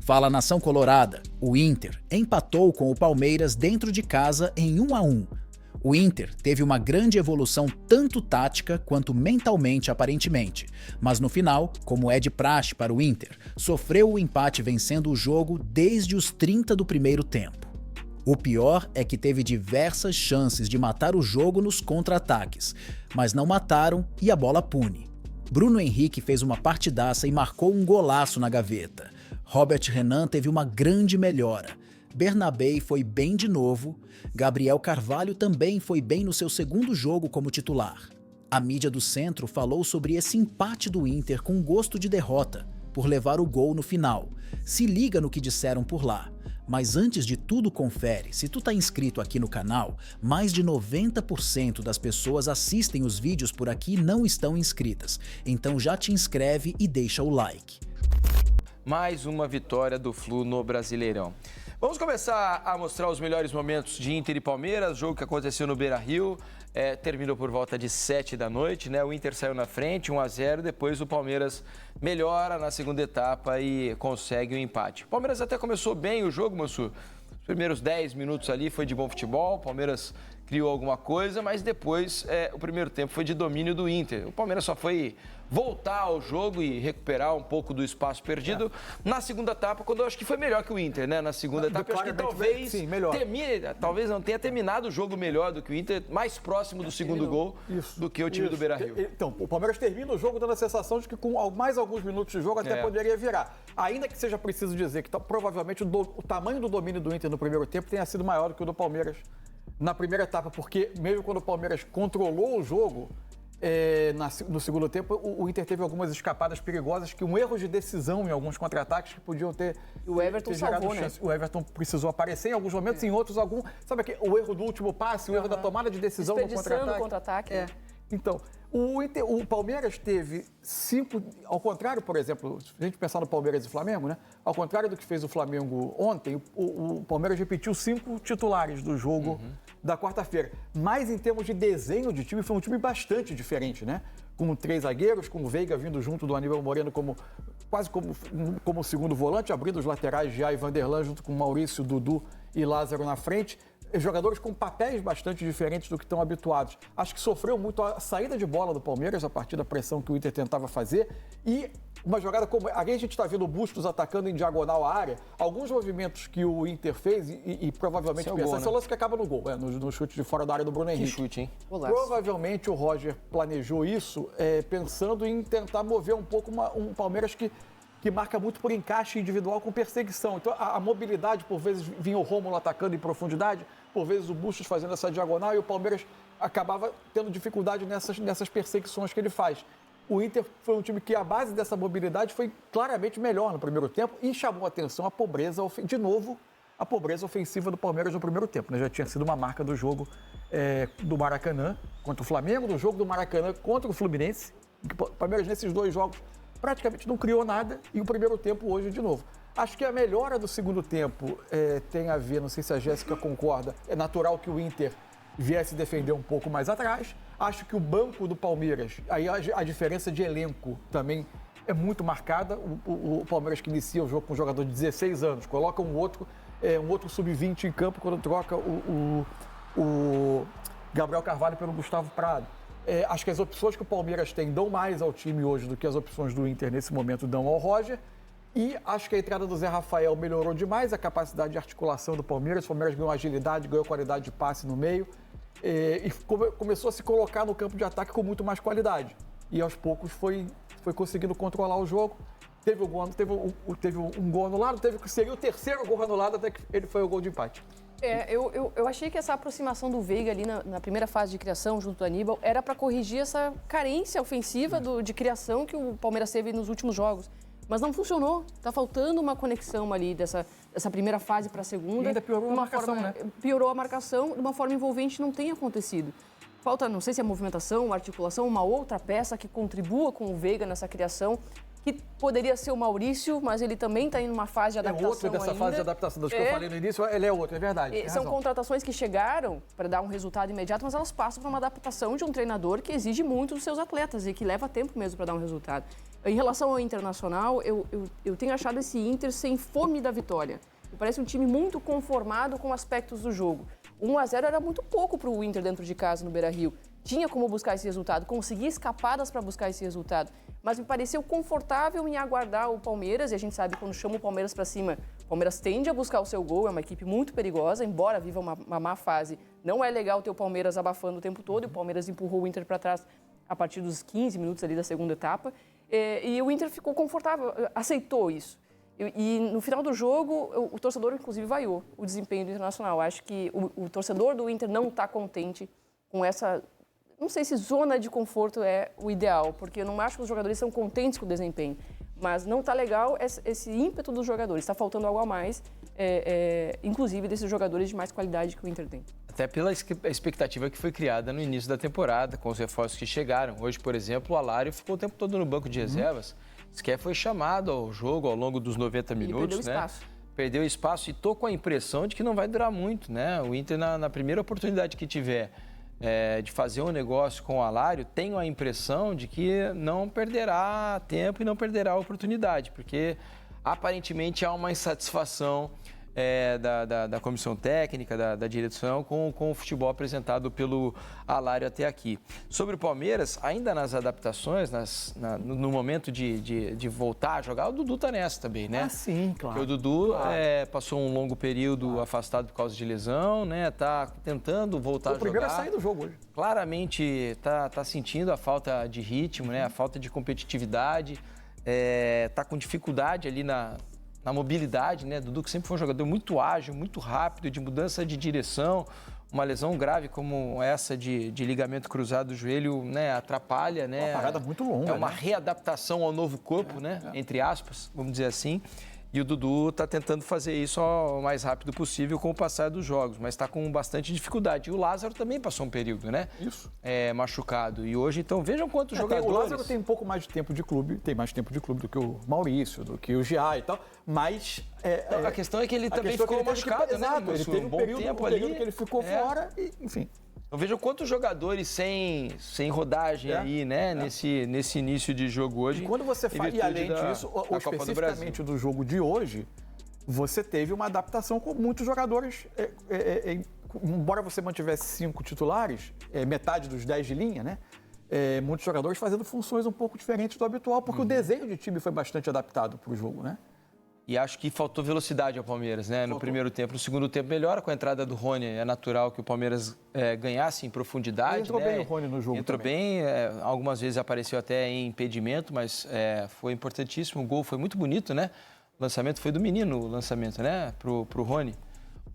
Fala nação colorada, o Inter empatou com o Palmeiras dentro de casa em 1-1. O Inter teve uma grande evolução tanto tática quanto mentalmente aparentemente, mas no final, como é de praxe para o Inter, sofreu o empate vencendo o jogo desde os 30 do primeiro tempo. O pior é que teve diversas chances de matar o jogo nos contra-ataques, mas não mataram e a bola pune. Bruno Henrique fez uma partidaça e marcou um golaço na gaveta. Robert Renan teve uma grande melhora. Bernabei foi bem de novo. Gabriel Carvalho também foi bem no seu segundo jogo como titular. A mídia do centro falou sobre esse empate do Inter com gosto de derrota, por levar o gol no final. Se liga no que disseram por lá. Mas antes de tudo, confere, se tu tá inscrito aqui no canal, mais de 90% das pessoas assistem os vídeos por aqui e não estão inscritas. Então já te inscreve e deixa o like. Mais uma vitória do Flu no Brasileirão. Vamos começar a mostrar os melhores momentos de Inter e Palmeiras, jogo que aconteceu no Beira-Rio, terminou por volta de 7 da noite, né? O Inter saiu na frente, 1-0, depois o Palmeiras melhora na segunda etapa e consegue o empate. O Palmeiras até começou bem o jogo, Mansur. Os primeiros 10 minutos ali foi de bom futebol, o Palmeiras criou alguma coisa, mas depois o primeiro tempo foi de domínio do Inter. O Palmeiras só foi voltar ao jogo e recuperar um pouco do espaço perdido na segunda etapa, quando eu acho que foi melhor que o Inter, né? Na segunda etapa, eu acho que talvez, talvez não tenha terminado o jogo melhor do que o Inter, mais próximo do segundo gol do que o time do Beira-Rio. Então, o Palmeiras termina o jogo dando a sensação de que com mais alguns minutos de jogo até poderia virar. Ainda que seja preciso dizer que provavelmente o tamanho do domínio do Inter no primeiro tempo tenha sido maior do que o do Palmeiras na primeira etapa, porque mesmo quando o Palmeiras controlou o jogo, no segundo tempo, o Inter teve algumas escapadas perigosas, que um erro de decisão em alguns contra-ataques que podiam ter. O Everton salvou, né? O Everton precisou aparecer em alguns momentos, em outros algum. Sabe o erro do último passe, o erro da tomada de decisão no contra-ataque? Então, o Palmeiras teve 5, ao contrário, por exemplo, se a gente pensar no Palmeiras e Flamengo, né? Ao contrário do que fez o Flamengo ontem, o Palmeiras repetiu 5 titulares do jogo da quarta-feira. Mas em termos de desenho de time, foi um time bastante diferente, né? Com 3 zagueiros, com o Veiga vindo junto do Aníbal Moreno quase como segundo volante, abrindo os laterais Gia e Vanderlan junto com Maurício, Dudu e Lázaro na frente. Jogadores com papéis bastante diferentes do que estão habituados. Acho que sofreu muito a saída de bola do Palmeiras a partir da pressão que o Inter tentava fazer. E uma jogada como... Aqui a gente está vendo o Bustos atacando em diagonal à área. Alguns movimentos que o Inter fez e provavelmente pensar... Esse é o lance que acaba no gol, no chute de fora da área do Bruno Henrique. Que chute, hein? Provavelmente o Roger planejou isso pensando em tentar mover um pouco um Palmeiras que marca muito por encaixe individual com perseguição. Então, a mobilidade, por vezes, vinha o Rômulo atacando em profundidade, por vezes o Bustos fazendo essa diagonal e o Palmeiras acabava tendo dificuldade nessas perseguições que ele faz. O Inter foi um time que a base dessa mobilidade foi claramente melhor no primeiro tempo e chamou a atenção a pobreza ofensiva do Palmeiras no primeiro tempo, né? Já tinha sido uma marca do jogo do Maracanã contra o Flamengo, do jogo do Maracanã contra o Fluminense. O Palmeiras, nesses 2 jogos, praticamente não criou nada e o primeiro tempo hoje de novo. Acho que a melhora do segundo tempo tem a ver, não sei se a Jéssica concorda, é natural que o Inter viesse defender um pouco mais atrás. Acho que o banco do Palmeiras, aí a diferença de elenco também é muito marcada. O Palmeiras que inicia o jogo com um jogador de 16 anos, coloca um outro sub-20 em campo quando troca o Gabriel Carvalho pelo Gustavo Prado. Acho que as opções que o Palmeiras tem dão mais ao time hoje do que as opções do Inter nesse momento dão ao Roger. E acho que a entrada do Zé Rafael melhorou demais a capacidade de articulação do Palmeiras. O Palmeiras ganhou agilidade, ganhou qualidade de passe no meio e começou a se colocar no campo de ataque com muito mais qualidade. E aos poucos foi conseguindo controlar o jogo. Teve um gol anulado, teve que seria o terceiro gol anulado até que ele foi o gol de empate. Eu achei que essa aproximação do Veiga ali na primeira fase de criação, junto do Aníbal, era para corrigir essa carência ofensiva de criação que o Palmeiras teve nos últimos jogos. Mas não funcionou. Tá faltando uma conexão ali dessa primeira fase para a segunda. E ainda piorou a marcação, né? Piorou a marcação de uma forma envolvente, não tem acontecido. Falta, não sei se é movimentação, articulação, uma outra peça que contribua com o Veiga nessa criação, que poderia ser o Maurício, mas ele também está em uma fase de adaptação outro dessa ainda. fase de adaptação das que eu falei no início, ele é outro, é verdade. São contratações que chegaram para dar um resultado imediato, mas elas passam por uma adaptação de um treinador que exige muito dos seus atletas e que leva tempo mesmo para dar um resultado. Em relação ao Internacional, eu tenho achado esse Inter sem fome da vitória. Me parece um time muito conformado com aspectos do jogo. 1-0 era muito pouco para o Inter dentro de casa no Beira-Rio. Tinha como buscar esse resultado, conseguia escapadas para buscar esse resultado. Mas me pareceu confortável em aguardar o Palmeiras, e a gente sabe que quando chama o Palmeiras para cima, o Palmeiras tende a buscar o seu gol, é uma equipe muito perigosa, embora viva uma má fase. Não é legal ter o Palmeiras abafando o tempo todo, e o Palmeiras empurrou o Inter para trás a partir dos 15 minutos ali da segunda etapa. E o Inter ficou confortável, aceitou isso. E no final do jogo, o torcedor, inclusive, vaiou o desempenho do Internacional. Acho que o torcedor do Inter não está contente com essa... Não sei se zona de conforto é o ideal, porque eu não acho que os jogadores são contentes com o desempenho. Mas não está legal esse ímpeto dos jogadores. Está faltando algo a mais, inclusive desses jogadores de mais qualidade que o Inter tem. Até pela expectativa que foi criada no início da temporada, com os reforços que chegaram. Hoje, por exemplo, o Alário ficou o tempo todo no banco de reservas. Sequer foi chamado ao jogo ao longo dos 90 minutos, perdeu espaço. Perdeu espaço e estou com a impressão de que não vai durar muito, né? O Inter, na primeira oportunidade que tiver de fazer um negócio com o Alário, tenho a impressão de que não perderá tempo e não perderá a oportunidade, porque aparentemente há uma insatisfação da comissão técnica, da direção, com o futebol apresentado pelo Alário até aqui. Sobre o Palmeiras, ainda nas adaptações, no momento de voltar a jogar, o Dudu está nessa também, né? Ah, sim, claro. Porque o Dudu passou um longo período afastado por causa de lesão, né? Tá tentando voltar a jogar. O primeiro a sair do jogo hoje. Claramente tá sentindo a falta de ritmo, né? A falta de competitividade, tá com dificuldade ali na mobilidade, né? Dudu, que sempre foi um jogador muito ágil, muito rápido, de mudança de direção. Uma lesão grave como essa de ligamento cruzado do joelho, né? Atrapalha, né? Uma parada muito longa. É uma readaptação ao novo corpo, né? Entre aspas, vamos dizer assim. E o Dudu está tentando fazer isso o mais rápido possível com o passar dos jogos, mas está com bastante dificuldade. E o Lázaro também passou um período, né? Isso. Machucado. E hoje, então, vejam quantos jogadores... O Lázaro tem um pouco mais de tempo de clube, tem mais tempo de clube do que o Maurício, do que o Gia e tal, mas... a questão é que ele também ficou machucado, né? Exato, ele teve um período ali que ele ficou fora e, enfim... Então vejam quantos jogadores sem rodagem aí, né? Nesse início de jogo hoje. E quando você faz, e além disso, especificamente do jogo de hoje, você teve uma adaptação com muitos jogadores. Embora você mantivesse 5 titulares, metade dos 10 de linha, né? Muitos jogadores fazendo funções um pouco diferentes do habitual, porque o desenho de time foi bastante adaptado para o jogo, né? E acho que faltou velocidade ao Palmeiras, né? No primeiro tempo. No segundo tempo melhora com a entrada do Rony. É natural que o Palmeiras ganhasse em profundidade. Entrou bem o Rony no jogo. Entrou também. bem, algumas vezes apareceu até em impedimento, mas foi importantíssimo. O gol foi muito bonito, né? O lançamento foi do menino, o lançamento, né? Pro Rony.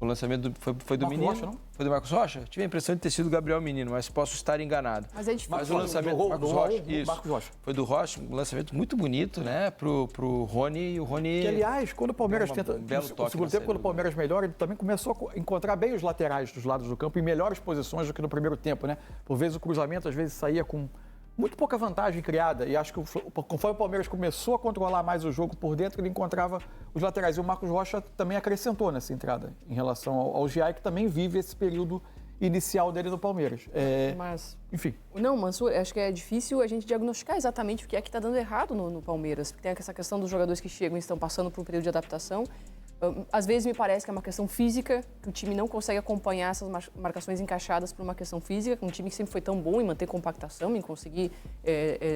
O lançamento foi do menino. Rocha, não? Foi do Marcos Rocha? Tive a impressão de ter sido o Gabriel Menino, mas posso estar enganado. Mas é difícil. Mas o lançamento do Marcos Rocha, Marcos Rocha. foi do Rocha, um lançamento muito bonito, né? Pro Rony, e o Rony... Que, aliás, quando o Palmeiras belo o segundo tempo, quando o Palmeiras melhora, ele também começou a encontrar bem os laterais dos lados do campo em melhores posições do que no primeiro tempo, né? Por vezes o cruzamento, às vezes, saía com muito pouca vantagem criada. E acho que conforme o Palmeiras começou a controlar mais o jogo por dentro, ele encontrava os laterais. E o Marcos Rocha também acrescentou nessa entrada em relação ao Giai, que também vive esse período inicial dele no Palmeiras. Mas, enfim. Não, Mansur, acho que é difícil a gente diagnosticar exatamente o que é que está dando errado no Palmeiras. Porque tem essa questão dos jogadores que chegam e estão passando por um período de adaptação. Às vezes me parece que é uma questão física, que o time não consegue acompanhar essas marcações encaixadas por uma questão física, um time que sempre foi tão bom em manter compactação, em conseguir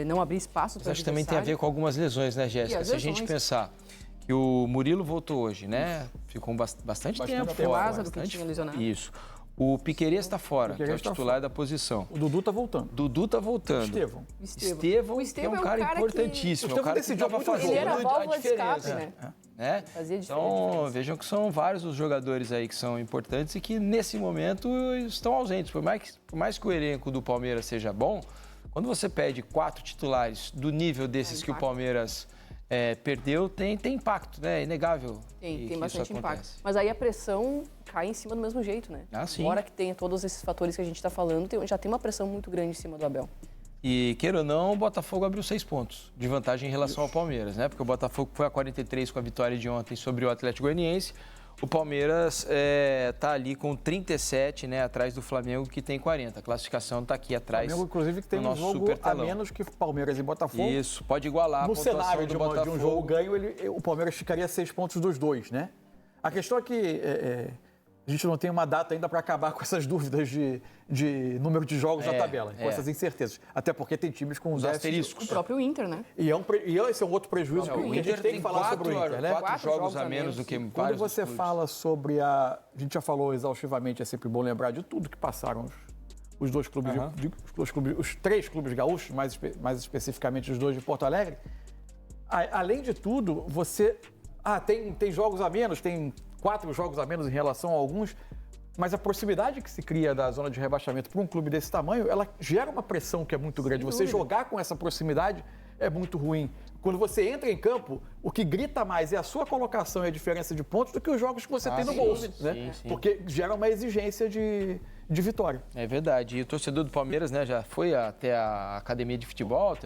não abrir espaço para o acho que também tem a ver com algumas lesões, né, Jéssica? Se a gente pensar que o Murilo voltou hoje, né? Ficou bastante tempo fora. O Lázaro que tinha lesionado. Isso. O Piquerez está fora, que é o titular da posição. O Dudu está voltando. Dudu está voltando. Estevão. Que é um cara importantíssimo. É um cara que estava fazendo ele era a válvula a de escape, diferença. né? Fazia Então, vejam que são vários os jogadores aí que são importantes e que, nesse momento, estão ausentes. Por mais que o elenco do Palmeiras seja bom, quando você pede 4 titulares do nível desses que o Palmeiras perdeu, tem impacto, né? É inegável. Tem bastante impacto. Mas aí a pressão cai em cima do mesmo jeito, né? Ah, sim. Embora que tenha todos esses fatores que a gente está falando, já tem uma pressão muito grande em cima do Abel. E, queira ou não, o Botafogo abriu 6 pontos de vantagem em relação ao Palmeiras, né? Porque o Botafogo foi a 43 com a vitória de ontem sobre o Atlético Goianiense. O Palmeiras está ali com 37, né, atrás do Flamengo, que tem 40. A classificação está aqui atrás. O Flamengo, inclusive, que tem um jogo a menos que Palmeiras e Botafogo. Isso, pode igualar a pontuação do Botafogo. No cenário de um jogo ganho, o Palmeiras ficaria 6 pontos dos dois, né? A questão é que a gente não tem uma data ainda para acabar com essas dúvidas de número de jogos na tabela, com essas incertezas. Até porque tem times com os asteriscos. O próprio Inter, né? E esse é um outro prejuízo que a gente tem que falar sobre o Inter, né? 4 jogos a menos do que vários. Quando você fala sobre a gente já falou exaustivamente, é sempre bom lembrar de tudo que passaram os dois clubes, os 3 clubes gaúchos, mais especificamente os 2 de Porto Alegre. Além de tudo, você tem jogos a menos, tem 4 jogos a menos em relação a alguns, mas a proximidade que se cria da zona de rebaixamento para um clube desse tamanho, ela gera uma pressão que é muito grande. Você jogar com essa proximidade é muito ruim. Quando você entra em campo, o que grita mais é a sua colocação e a diferença de pontos do que os jogos que você tem no bolso, né? Sim. Porque gera uma exigência de vitória. É verdade. E o torcedor do Palmeiras, né, já foi até a academia de futebol,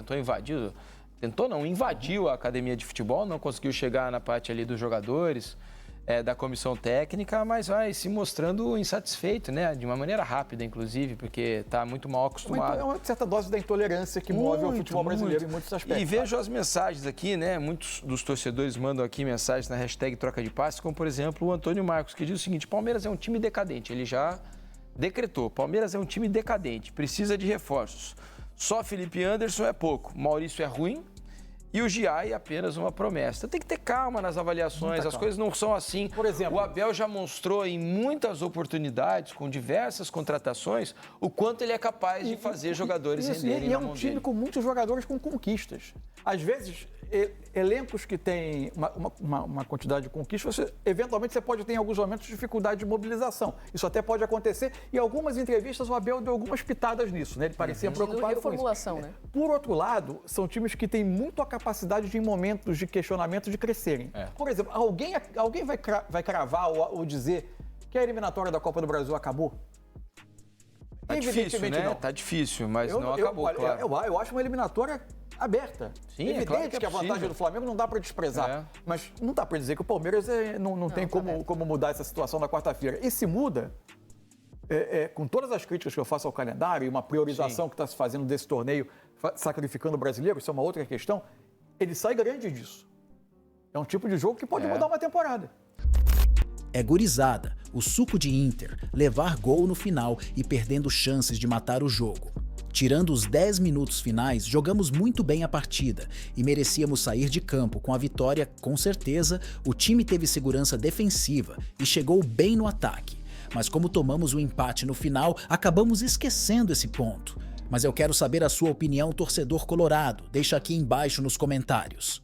invadiu a academia de futebol, não conseguiu chegar na parte ali dos jogadores, da comissão técnica, mas vai se mostrando insatisfeito, né? De uma maneira rápida, inclusive, porque está muito mal acostumado. É uma certa dose da intolerância que move o futebol brasileiro em muitos aspectos. E vejo as mensagens aqui, né? Muitos dos torcedores mandam aqui mensagens na hashtag troca de passe, como por exemplo o Antônio Marcos, que diz o seguinte: Palmeiras é um time decadente. Ele já decretou, Palmeiras é um time decadente, precisa de reforços. Só Felipe Anderson é pouco, Maurício é ruim, e o Giai é apenas uma promessa. Tem que ter calma nas avaliações, as coisas não são assim. Por exemplo, o Abel já mostrou em muitas oportunidades, com diversas contratações, o quanto ele é capaz de fazer jogadores renderem E é na um mão time dele. com muitos jogadores com conquistas. Às vezes, elencos que têm uma quantidade de conquistas, eventualmente você pode ter em alguns momentos dificuldade de mobilização. Isso até pode acontecer. E algumas entrevistas o Abel deu algumas pitadas nisso, né? Ele parecia preocupado com isso. Né? Por outro lado, são times que têm muito a capacidade de, em momentos de questionamento, de crescerem. Por exemplo, alguém vai cravar ou dizer que a eliminatória da Copa do Brasil acabou? Tá difícil, né? Não. Tá difícil, mas não acabou, claro. Eu acho uma eliminatória aberta. Sim, evidente claro que é a vantagem do Flamengo não dá para desprezar. Mas não dá para dizer que o Palmeiras não tem como mudar essa situação na quarta-feira. E se muda, com todas as críticas que eu faço ao calendário e uma priorização que está se fazendo desse torneio, sacrificando o brasileiro, isso é uma outra questão, ele sai grande disso. É um tipo de jogo que pode mudar uma temporada. É gurizada, o suco de Inter, levar gol no final e perdendo chances de matar o jogo. Tirando os 10 minutos finais, jogamos muito bem a partida e merecíamos sair de campo com a vitória, com certeza. O time teve segurança defensiva e chegou bem no ataque. Mas como tomamos o empate no final, acabamos esquecendo esse ponto. Mas eu quero saber a sua opinião, torcedor colorado. Deixa aqui embaixo nos comentários.